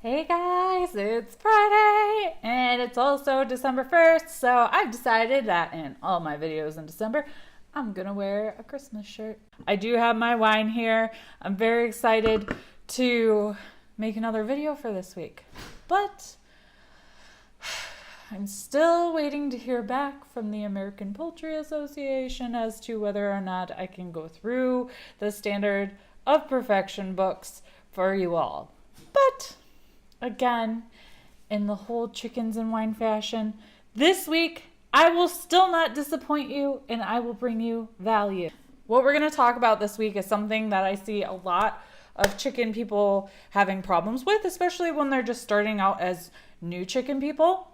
Hey guys, it's Friday and it's also December 1st, so I've decided that in all my videos in December, I'm gonna wear a Christmas shirt. I do have my wine here. I'm very excited to make another video for this week, but I'm still waiting to hear back from the American Poultry Association as to whether or not I can go through the Standard of Perfection books for you all. But again, in the whole chickens and wine fashion, this week I will still not disappoint you and I will bring you value. What we're going to talk about this week is something that I see a lot of chicken people having problems with, especially when they're just starting out as new chicken people.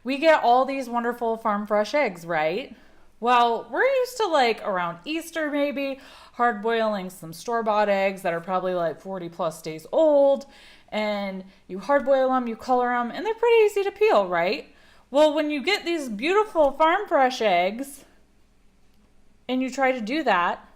We get all these wonderful farm fresh eggs, right? Well, we're used to like around Easter maybe hard boiling some store-bought eggs that are probably like 40 plus days old, and you hard boil them, you color them, and they're pretty easy to peel, right? Well, when you get these beautiful farm fresh eggs and you try to do that,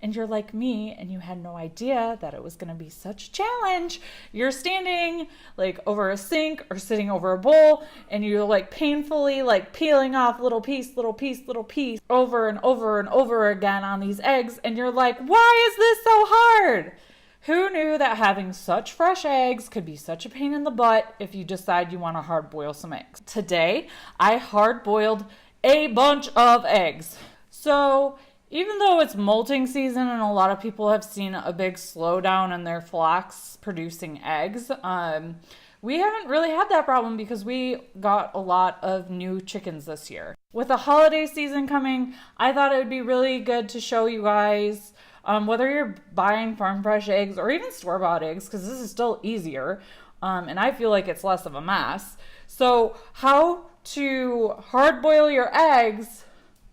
and you're like me and you had no idea that it was going to be such a challenge. You're standing like over a sink or sitting over a bowl and you're like painfully like peeling off little piece over and over and over again on these eggs. And you're like, why is this so hard? Who knew that having such fresh eggs could be such a pain in the butt if you decide you want to hard boil some eggs? Today, I hard boiled a bunch of eggs. So even though it's molting season and a lot of people have seen a big slowdown in their flocks producing eggs, we haven't really had that problem because we got a lot of new chickens this year. With the holiday season coming, I thought it would be really good to show you guys, whether you're buying farm fresh eggs or even store-bought eggs, because this is still easier, and I feel like it's less of a mess. So how to hard boil your eggs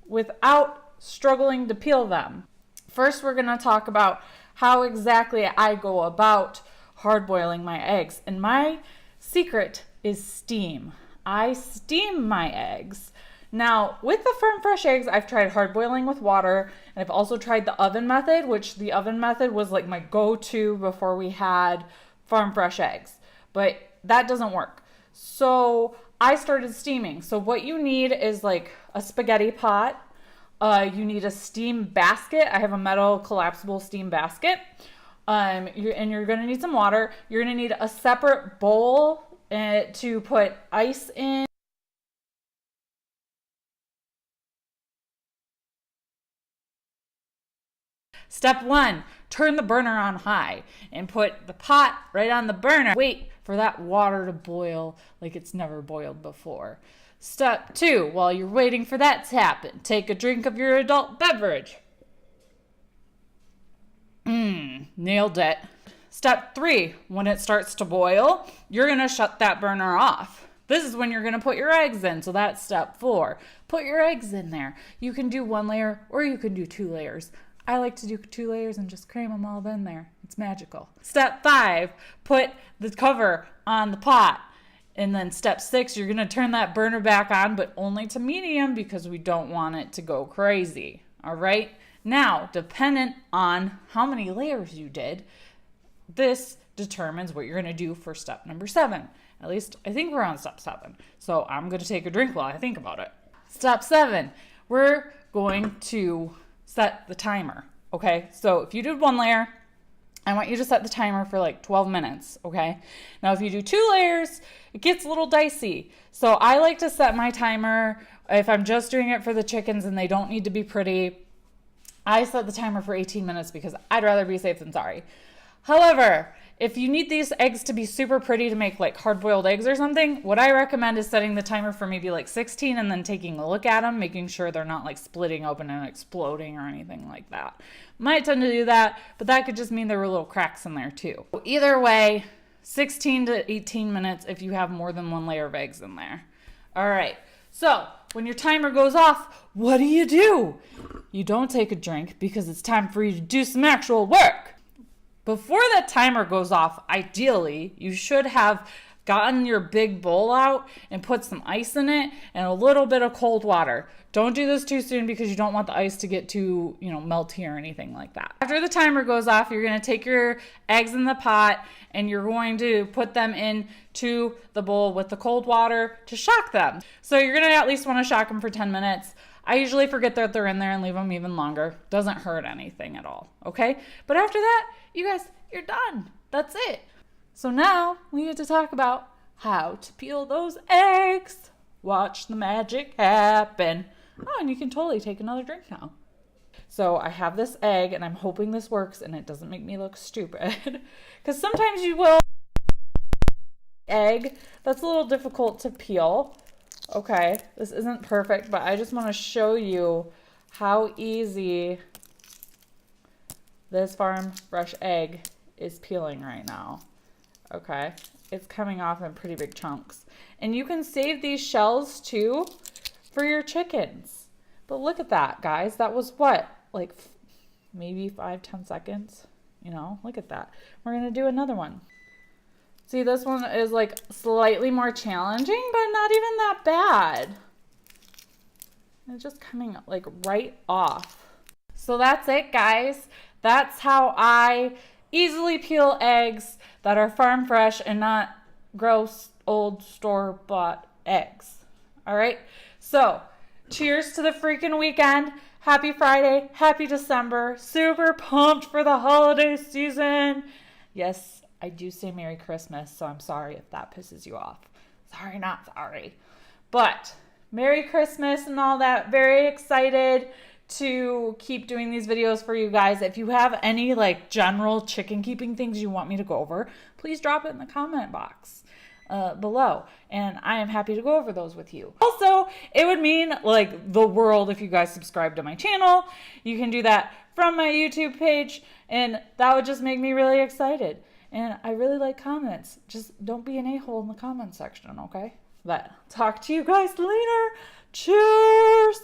without struggling to peel them. First, we're going to talk about how exactly I go about hard boiling my eggs. And my secret is steam. I steam my eggs. Now, with the firm fresh eggs, I've tried hard boiling with water, and I've also tried the oven method, which the oven method was like my go-to before we had farm fresh eggs. But that doesn't work. So I started steaming. So what you need is like a spaghetti pot. You need a steam basket. I have a metal collapsible steam basket. You're going to need some water. You're going to need a separate bowl to put ice in. Step 1, turn the burner on high and put the pot right on the burner. Wait for that water to boil like it's never boiled before. Step 2, while you're waiting for that to happen, take a drink of your adult beverage. Nailed it. Step 3, when it starts to boil, you're going to shut that burner off. This is when you're going to put your eggs in, so that's step 4. Put your eggs in there. You can do 1 layer or you can do 2 layers. I like to do 2 layers and just cram them all in there. It's magical. Step 5, put the cover on the pot. And then step 6, you're going to turn that burner back on, but only to medium because we don't want it to go crazy. All right. Now, dependent on how many layers you did, this determines what you're going to do for step number 7. At least I think we're on step 7. So I'm going to take a drink while I think about it. Step 7, we're going to set the timer. Okay. So if you did 1 layer, I want you to set the timer for like 12 minutes, okay? Now, if you do 2 layers, it gets a little dicey. So I like to set my timer, if I'm just doing it for the chickens and they don't need to be pretty, I set the timer for 18 minutes because I'd rather be safe than sorry. However, if you need these eggs to be super pretty to make like hard-boiled eggs or something, what I recommend is setting the timer for maybe like 16 and then taking a look at them, making sure they're not like splitting open and exploding or anything like that. Might tend to do that, but that could just mean there were little cracks in there too. Either way, 16 to 18 minutes if you have more than 1 layer of eggs in there. All right, so when your timer goes off, what do? You don't take a drink because it's time for you to do some actual work. Before that timer goes off, ideally, you should have gotten your big bowl out and put some ice in it and a little bit of cold water. Don't do this too soon because you don't want the ice to get too, melty or anything like that. After the timer goes off, you're going to take your eggs in the pot and you're going to put them into the bowl with the cold water to shock them. So you're going to at least want to shock them for 10 minutes. I usually forget that they're in there and leave them even longer. Doesn't hurt anything at all, okay? But after that, you guys, you're done. That's it. So now we get to talk about how to peel those eggs. Watch the magic happen. Oh, and you can totally take another drink now. So I have this egg, and I'm hoping this works and it doesn't make me look stupid. Because sometimes you will egg that's a little difficult to peel. Okay, this isn't perfect, but I just want to show you how easy this farm fresh egg is peeling right now. Okay, it's coming off in pretty big chunks. And you can save these shells too for your chickens. But look at that, guys. That was what? Like maybe 5-10 seconds? Look at that. We're going to do another one. See, this one is like slightly more challenging, but not even that bad. It's just coming like right off. So that's it, guys. That's how I easily peel eggs that are farm fresh and not gross old store-bought eggs. All right? So, cheers to the freaking weekend. Happy Friday. Happy December. Super pumped for the holiday season. Yes, I do say Merry Christmas, so I'm sorry if that pisses you off. Sorry, not sorry. But Merry Christmas and all that. Very excited to keep doing these videos for you guys. If you have any general chicken keeping things you want me to go over, please drop it in the comment box below, and I am happy to go over those with you. Also, it would mean the world if you guys subscribe to my channel. You can do that from my YouTube page, and that would just make me really excited. And I really like comments. Just don't be an a-hole in the comment section, okay? But talk to you guys later. Cheers!